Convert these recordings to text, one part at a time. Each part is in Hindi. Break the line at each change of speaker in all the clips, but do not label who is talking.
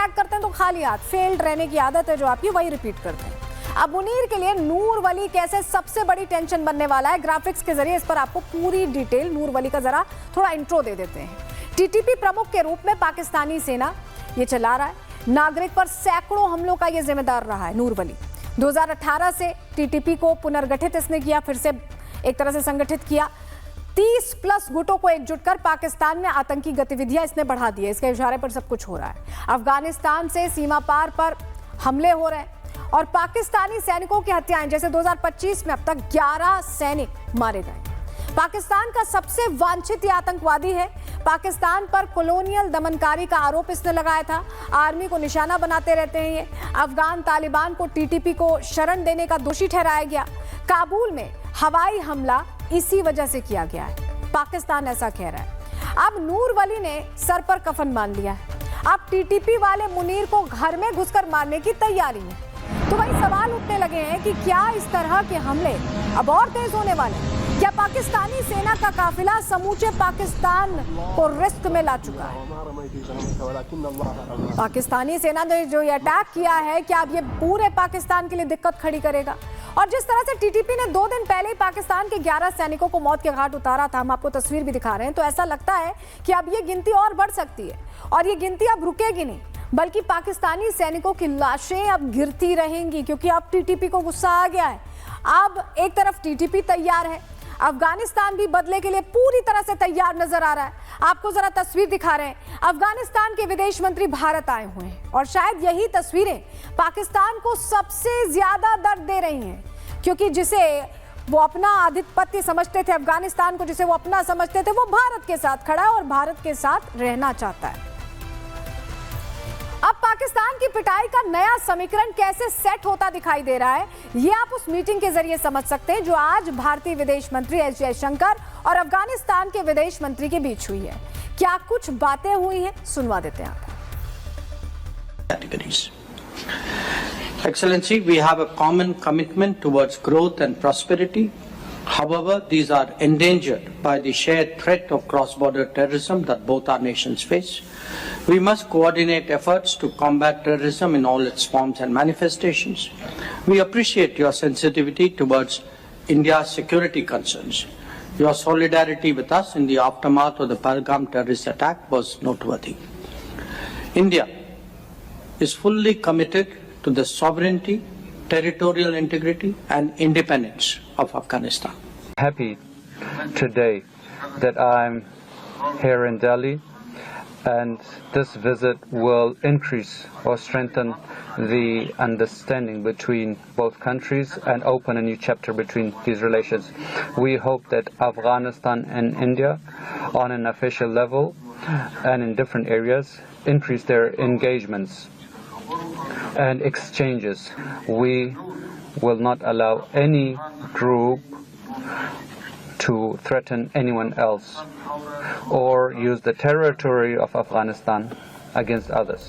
अटैक करते हैं तो खाली हाथ, फेल्ड रहने की आदत है जो आपकी, वही रिपीट करते हैं। अब मुनीर के लिए नूर वली कैसे सबसे बड़ी टेंशन बनने वाला है, ग्राफिक्स के जरिए इस पर आपको पूरी डिटेल नूर वली का जरा थोड़ा इंट्रो दे देते हैं। टीटीपी प्रमुख के रूप में पाकिस्तानी सेना ये चला रहा है, नागरिक पर सैकड़ों हमलों का ये जिम्मेदार रहा है नूर वली। 2018 से टीटीपी को पुनर्गठित इसने किया, फिर से एक तरह से संगठित किया। 30+ गुटों को एकजुट कर पाकिस्तान में आतंकी गतिविधियां इसने बढ़ा दी है, इसके इशारे पर सब कुछ हो रहा है। अफगानिस्तान से सीमा पार पर हमले हो रहे हैं और पाकिस्तानी सैनिकों की हत्याएं, जैसे 2025 में अब तक 11 सैनिक मारे गए। पाकिस्तान का सबसे वांछित आतंकवादी है। पाकिस्तान पर कॉलोनियल दमनकारी का आरोप इसने लगाया था, आर्मी को निशाना बनाते रहते हैं ये। अफगान तालिबान को टीटीपी को शरण देने का दोषी ठहराया गया। काबुल में हवाई हमला इसी वजह से किया गया है, पाकिस्तान ऐसा कह रहा है। अब नूर वली ने सर पर कफन मान लिया है, अब टीटीपी वाले मुनीर को घर में घुसकर मारने की तैयारी है। तो वही सवाल उठने लगे हैं कि क्या इस तरह के हमले अब और तेज होने वाले हैं? क्या पाकिस्तानी सेना का काफिला समूचे पाकिस्तान को रिस्क में ला चुका है? पाकिस्तानी सेना ने जो ये अटैक किया है, क्या अब ये पूरे पाकिस्तान के लिए दिक्कत खड़ी करेगा? और जिस तरह से टीटीपी ने 2 दिन पहले ही पाकिस्तान के 11 सैनिकों को मौत के घाट उतारा था, हम आपको तस्वीर भी दिखा रहे हैं, तो ऐसा लगता है कि अब ये गिनती और बढ़ सकती है और ये गिनती अब रुकेगी नहीं, बल्कि पाकिस्तानी सैनिकों की लाशें अब गिरती रहेंगी, क्योंकि अब टीटीपी को गुस्सा आ गया है। अब एक तरफ टीटीपी तैयार है, अफगानिस्तान भी बदले के लिए पूरी तरह से तैयार नजर आ रहा है। आपको जरा तस्वीर दिखा रहे हैं, अफगानिस्तान के विदेश मंत्री भारत आए हुए हैं और शायद यही तस्वीरें पाकिस्तान को सबसे ज्यादा दर्द दे रही हैं, क्योंकि जिसे वो अपना आधिपत्य समझते थे, अफगानिस्तान को जिसे वो अपना समझते थे, वो भारत के साथ खड़ा है और भारत के साथ रहना चाहता है। अब पाकिस्तान की पिटाई का नया समीकरण कैसे सेट होता दिखाई दे रहा है, ये आप उस मीटिंग के जरिए समझ सकते हैं जो आज भारतीय विदेश मंत्री एस जयशंकर और अफगानिस्तान के विदेश मंत्री के बीच हुई है। क्या कुछ बातें हुई हैं, सुनवा देते हैं आपको।
Excellency, we have a common commitment towards growth and prosperity. However, these are endangered by the shared threat of cross-border terrorism that both our nations face. We must coordinate efforts to combat terrorism in all its forms and manifestations. We appreciate your sensitivity towards India's security concerns. Your solidarity with us in the aftermath of the Pahalgam terrorist attack was noteworthy. India is fully committed to the sovereignty, territorial integrity and independence of Afghanistan.
Happy today that I'm here in Delhi, and this visit will increase or strengthen the understanding between both countries and open a new chapter between these relations. We hope that Afghanistan and India on an official level and in different areas increase their engagements and exchanges. We will not allow any group to threaten anyone else or use the territory of Afghanistan against others.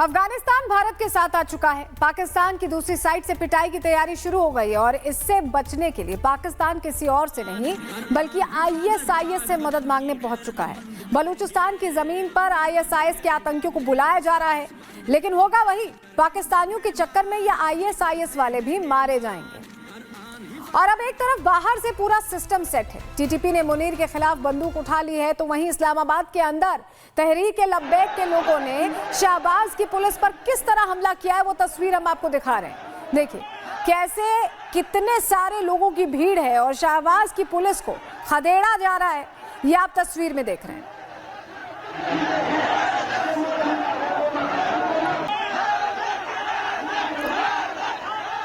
Afghanistan Bharat के साथ आ चुका है, पाकिस्तान की दूसरी साइड से पिटाई की तैयारी शुरू हो गई है और इससे बचने के लिए पाकिस्तान किसी और से नहीं बल्कि ISIS से मदद मांगने पहुंच चुका है। बलूचिस्तान की जमीन पर ISIS के आतंकियों को बुलाया जा रहा है, लेकिन होगा वही, पाकिस्तानियों के चक्कर में ये ISIS वाले भी मारे जाएंगे। और अब एक तरफ बाहर से पूरा सिस्टम सेट है, टीटीपी ने मुनीर के खिलाफ बंदूक उठा ली है, तो वहीं इस्लामाबाद के अंदर तहरीक-ए-लब्बैक के लोगों ने शहबाज की पुलिस पर किस तरह हमला किया है, वो तस्वीर हम आपको दिखा रहे हैं। देखिए कैसे कितने सारे लोगों की भीड़ है और शहबाज की पुलिस को खदेड़ा जा रहा है, ये आप तस्वीर में देख रहे हैं।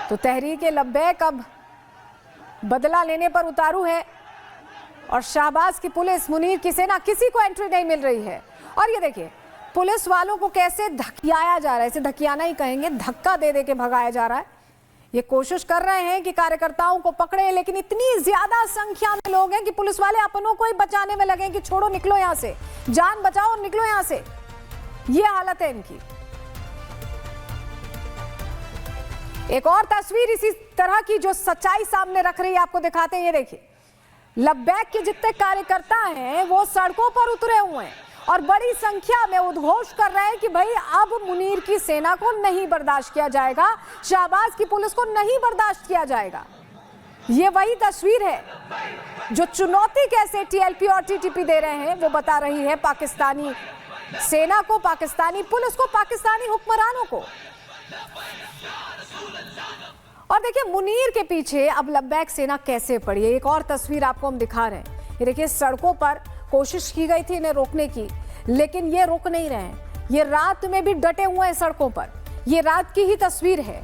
तो तहरीक-ए-लब्बैक अब बदला लेने पर उतारू है और शहबाज की पुलिस, मुनीर की सेना, किसी को एंट्री नहीं मिल रही है। और ये देखिए पुलिस वालों को कैसे धकियाया जा रहा है, इसे धकियाना ही कहेंगे, धक्का दे दे के भगाया जा रहा है। ये कोशिश कर रहे हैं कि कार्यकर्ताओं को पकड़े, लेकिन इतनी ज्यादा संख्या में लोग हैं कि पुलिस वाले अपनों को ही बचाने में लगे कि छोड़ो, निकलो यहां से, जान बचाओ और निकलो यहां से। ये हालत है इनकी। एक और तस्वीर इसी तरह की जो सच्चाई सामने रख रही है, आपको दिखाते हैं। ये देखिए लब्बैक के जितने कार्यकर्ता हैं वो सड़कों पर उतरे हुए हैं और बड़ी संख्या में उद्घोष कर रहे हैं कि भाई अब मुनीर की सेना को नहीं बर्दाश्त किया जाएगा, शाहबाज की पुलिस को नहीं बर्दाश्त किया जाएगा। ये वही तस्वीर है जो चुनौती कैसे टीएलपी और टीटीपी दे रहे हैं वो बता रही है पाकिस्तानी सेना को, पाकिस्तानी पुलिस को, पाकिस्तानी हुक्मरानों को। और देखिए मुनीर के पीछे अब लब्बैक सेना कैसे पड़ी है। एक और तस्वीर आपको हम दिखा रहे हैं। ये देखिए सड़कों पर कोशिश की गई थी इन्हें रोकने की, लेकिन ये रुक नहीं रहे हैं। ये रात में भी डटे हुए हैं सड़कों पर। ये रात की ही तस्वीर है।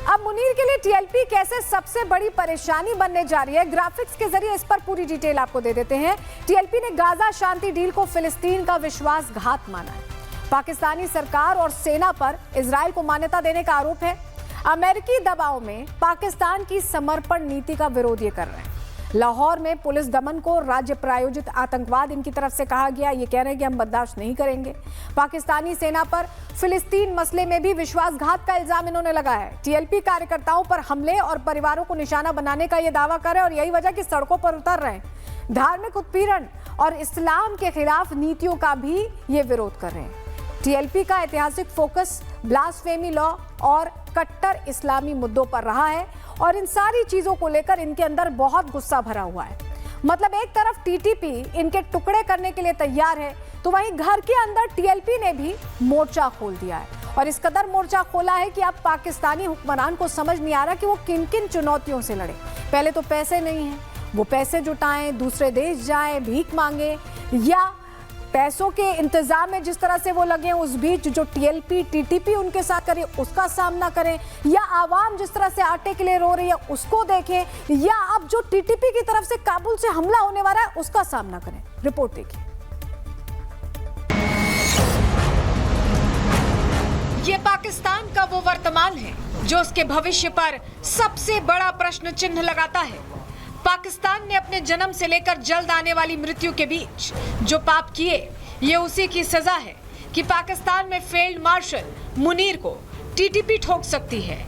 अब मुनीर के लिए टीएलपी कैसे सबसे बड़ी परेशानी बनने जा रही है, ग्राफिक्स के जरिए इस पर पूरी डिटेल आपको दे देते हैं। टीएलपी ने गाजा शांति डील को फिलिस्तीन का विश्वासघात माना है। पाकिस्तानी सरकार और सेना पर इजराइल को मान्यता देने का आरोप है। अमेरिकी दबाव में पाकिस्तान की समर्पण नीति का विरोध ये कर रहे हैं। लाहौर में पुलिस दमन को राज्य प्रायोजित आतंकवाद इनकी तरफ से कहा गया। ये कह रहे हैं कि हम बर्दाश्त नहीं करेंगे। पाकिस्तानी सेना पर फिलिस्तीन मसले में भी विश्वासघात का इल्जाम इन्होंने लगाया है। टीएलपी कार्यकर्ताओं पर हमले और परिवारों को निशाना बनाने का ये दावा कर रहे हैं और यही वजह कि सड़कों पर उतर रहे हैं। धार्मिक उत्पीड़न और इस्लाम के खिलाफ नीतियों का भी ये विरोध कर रहे हैं। टीएलपी का ऐतिहासिक फोकस ब्लास्फेमी लॉ और कट्टर इस्लामी मुद्दों पर रहा है और इन सारी चीजों को लेकर इनके अंदर बहुत गुस्सा भरा हुआ है। मतलब एक तरफ टीटीपी इनके टुकड़े करने के लिए तैयार है, तो वहीं घर के अंदर टीएलपी ने भी मोर्चा खोल दिया है और इस कदर मोर्चा खोला है कि अब पाकिस्तानी हुक्मरान को समझ नहीं आ रहा कि वो किन किन चुनौतियों से लड़े। पहले तो पैसे नहीं है, वो पैसे जुटाएं, दूसरे देश जाएं, भीख मांगे, या पैसों के इंतजाम में जिस तरह से वो लगे उस बीच जो टीएलपी टीटीपी उनके साथ करे उसका सामना करें, या आवाम जिस तरह से आटे के लिए रो रही है उसको देखें, या अब जो टीटीपी की तरफ से काबुल से हमला होने वाला है उसका सामना करें। रिपोर्ट देखिए।
ये पाकिस्तान का वो वर्तमान है जो उसके भविष्य पर सबसे बड़ा प्रश्न चिन्ह लगाता है। पाकिस्तान ने अपने जन्म से लेकर जल्द आने वाली मृत्यु के बीच जो पाप किए, ये उसी की सजा है कि पाकिस्तान में फील्ड मार्शल मुनीर को टीटीपी ठोक सकती है,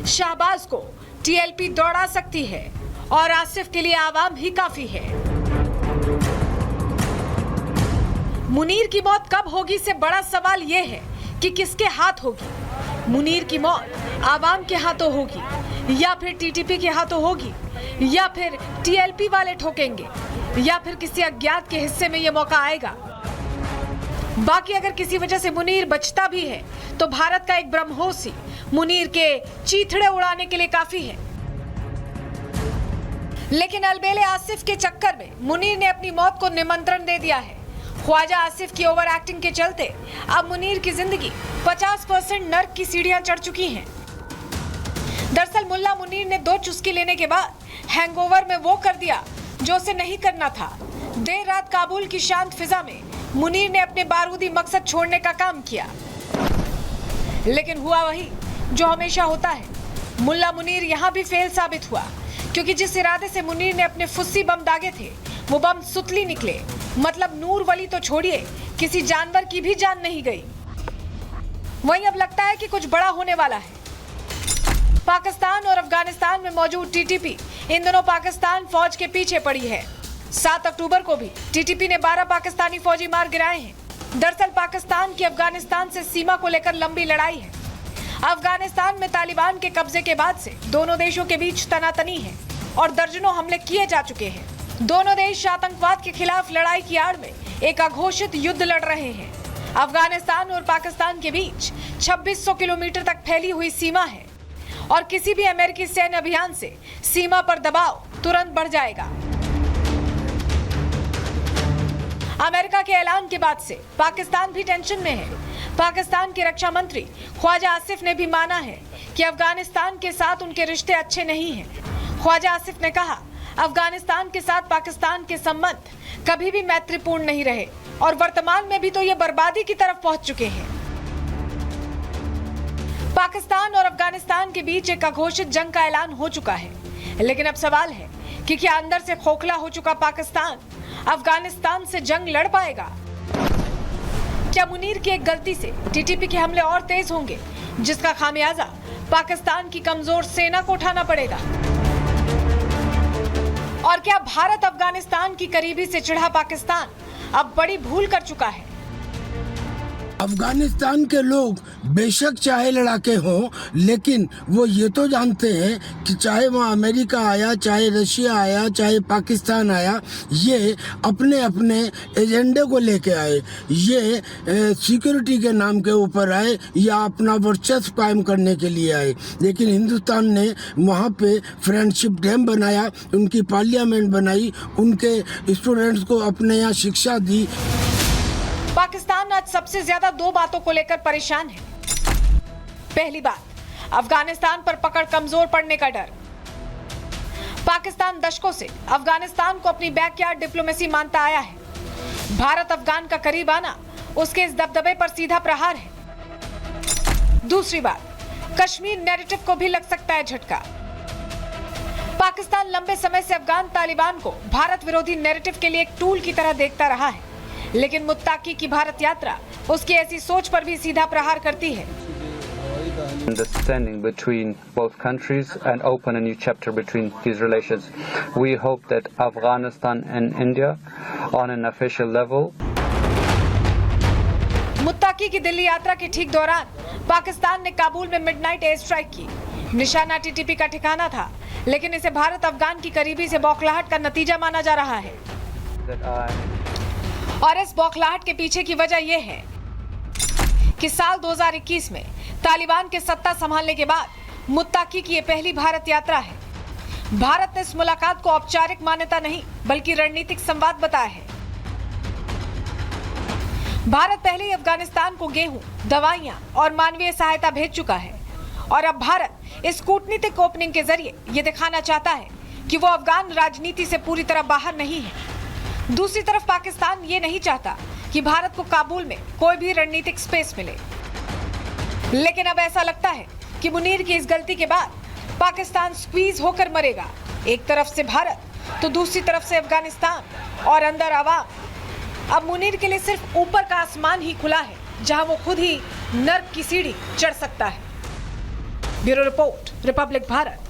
शाहबाज को टीएलपी दौड़ा सकती है और आसिफ के लिए आवाम ही काफी है। मुनीर की मौत कब होगी से बड़ा सवाल ये है कि किसके हाथ होगी। मुनीर की मौत आवाम के हाथों होगी या फिर टीटीपी के हाथों होगी, या फिर टीएलपी वाले ठोकेंगे, या फिर किसी अज्ञात के हिस्से में यह मौका आएगा। बाकी अगर किसी वजह से मुनीर बचता भी है तो भारत का एक ब्रह्मोस ही मुनीर के चीथड़े उड़ाने के लिए काफी है। लेकिन अलबेले आसिफ के चक्कर में मुनीर ने अपनी मौत को निमंत्रण दे दिया है। ख्वाजा आसिफ की ओवर एक्टिंग के चलते अब मुनीर की जिंदगी 50% नर्क की सीढ़ियां चढ़ चुकी हैं। दरअसल मुल्ला मुनीर ने 2 चुस्की लेने के बाद हैंगओवर में वो कर दिया जो उसे नहीं करना था। देर रात काबुल की शांत फिजा में मुनीर ने अपने बारूदी मकसद छोड़ने का काम किया, लेकिन हुआ वही जो हमेशा होता है। मुल्ला मुनीर यहाँ भी फेल साबित हुआ, क्योंकि जिस इरादे से मुनीर ने अपने फुस्सी बम दागे थे वो बम सुतली निकले। मतलब नूर वली तो छोड़िए, किसी जानवर की भी जान नहीं गई। वहीं अब लगता है कि कुछ बड़ा होने वाला है। पाकिस्तान और अफगानिस्तान में मौजूद टीटीपी इन दोनों पाकिस्तान फौज के पीछे पड़ी है। 7 अक्टूबर को भी टीटीपी ने 12 पाकिस्तानी फौजी मार गिराए हैं। दरअसल पाकिस्तान की अफगानिस्तान से सीमा को लेकर लंबी लड़ाई है। अफगानिस्तान में तालिबान के कब्जे के बाद से दोनों देशों के बीच तनातनी है और दर्जनों हमले किए जा चुके हैं। दोनों देश आतंकवाद के खिलाफ लड़ाई की आड़ में एक अघोषित युद्ध लड़ रहे हैं। अफगानिस्तान और पाकिस्तान के बीच 2600 किलोमीटर तक फैली हुई सीमा है और किसी भी अमेरिकी सैन्य अभियान से सीमा पर दबाव तुरंत बढ़ जाएगा। अमेरिका के ऐलान के बाद से पाकिस्तान भी टेंशन में है। पाकिस्तान के रक्षा मंत्री ख्वाजा आसिफ ने भी माना है कि अफगानिस्तान के साथ उनके रिश्ते अच्छे नहीं हैं। ख्वाजा आसिफ ने कहा, अफगानिस्तान के साथ पाकिस्तान के संबंध कभी भी मैत्रीपूर्ण नहीं रहे और वर्तमान में भी तो ये बर्बादी की तरफ पहुंच चुके हैं। पाकिस्तान और अफगानिस्तान के बीच एक अघोषित जंग का ऐलान हो चुका है, लेकिन अब सवाल है कि क्या अंदर से खोखला हो चुका पाकिस्तान अफगानिस्तान से जंग लड़ पाएगा? क्या मुनीर की एक गलती से टीटीपी के हमले और तेज होंगे, जिसका खामियाजा पाकिस्तान की कमजोर सेना को उठाना पड़ेगा? और क्या भारत अफगानिस्तान की करीबी से चिढ़ा पाकिस्तान अब बड़ी भूल कर चुका है?
अफगानिस्तान के लोग बेशक चाहे लड़ाके हों, लेकिन वो ये तो जानते हैं कि चाहे वहाँ अमेरिका आया, चाहे रशिया आया, चाहे पाकिस्तान आया, ये अपने अपने एजेंडे को लेके आए। ये सिक्योरिटी के नाम के ऊपर आए या अपना वर्चस्व कायम करने के लिए आए। लेकिन हिंदुस्तान ने वहाँ पे फ्रेंडशिप डैम बनाया, उनकी पार्लियामेंट बनाई, उनके स्टूडेंट्स को अपने यहाँ शिक्षा दी।
पाकिस्तान आज सबसे ज्यादा दो बातों को लेकर परेशान है। पहली बात, अफगानिस्तान पर पकड़ कमजोर पड़ने का डर। पाकिस्तान दशकों से अफगानिस्तान को अपनी बैकयार्ड डिप्लोमेसी मानता आया है। भारत अफगान का करीब आना उसके इस दबदबे पर सीधा प्रहार है। दूसरी बात, कश्मीर नैरेटिव को भी लग सकता है झटका। पाकिस्तान लंबे समय से अफगान तालिबान को भारत विरोधी नैरेटिव के लिए एक टूल की तरह देखता रहा है, लेकिन मुत्ताकी की भारत यात्रा उसकी ऐसी सोच पर भी सीधा प्रहार करती है।
Understanding between both countries and open a new chapter between these relations. We hope that Afghanistan and India on an official level.
मुत्ताकी की दिल्ली यात्रा के ठीक दौरान पाकिस्तान ने काबुल में मिडनाइट एयर स्ट्राइक की। निशाना टीटीपी का ठिकाना था, लेकिन इसे भारत अफगान की करीबी से बौखलाहट का नतीजा माना जा रहा है। और इस बौखलाहट के पीछे की वजह यह है कि साल 2021 में तालिबान के सत्ता संभालने के बाद मुत्ताकी की यह पहली भारत यात्रा है। भारत ने इस मुलाकात को औपचारिक मान्यता नहीं बल्कि रणनीतिक संवाद बताया है। भारत पहले ही अफगानिस्तान को गेहूं, दवाइयां और मानवीय सहायता भेज चुका है और अब भारत इस कूटनीतिक ओपनिंग के जरिए ये दिखाना चाहता है कि वो अफगान राजनीति से पूरी तरह बाहर नहीं है। दूसरी तरफ पाकिस्तान ये नहीं चाहता कि भारत को काबुल में कोई भी रणनीतिक स्पेस मिले, लेकिन अब ऐसा लगता है कि मुनीर की इस गलती के बाद पाकिस्तान स्क्वीज होकर मरेगा। एक तरफ से भारत तो दूसरी तरफ से अफगानिस्तान और अंदर आवाम। अब मुनीर के लिए सिर्फ ऊपर का आसमान ही खुला है जहां वो खुद ही नर्क की सीढ़ी चढ़ सकता है। Bureau report, Republic Bharat.